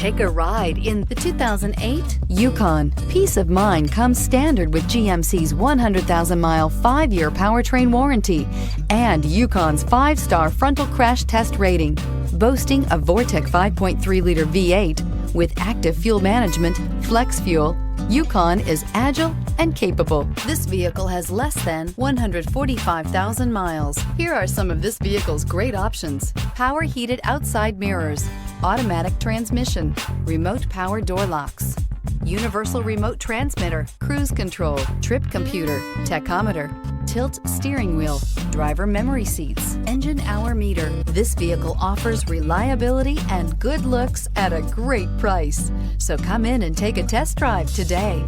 Take a ride in the 2008 Yukon. Peace of mind comes standard with GMC's 100,000-mile, 5-year powertrain warranty and Yukon's 5-star frontal crash test rating. Boasting a Vortec 5.3-liter V8 with active fuel management, flex fuel, Yukon is agile and capable. This vehicle has less than 145,000 miles. Here are some of this vehicle's great options: power heated outside mirrors, automatic transmission, remote power door locks, universal remote transmitter, cruise control, trip computer, tachometer, tilt steering wheel, driver memory seats, engine hour meter. This vehicle offers reliability and good looks at a great price. So come in and take a test drive today.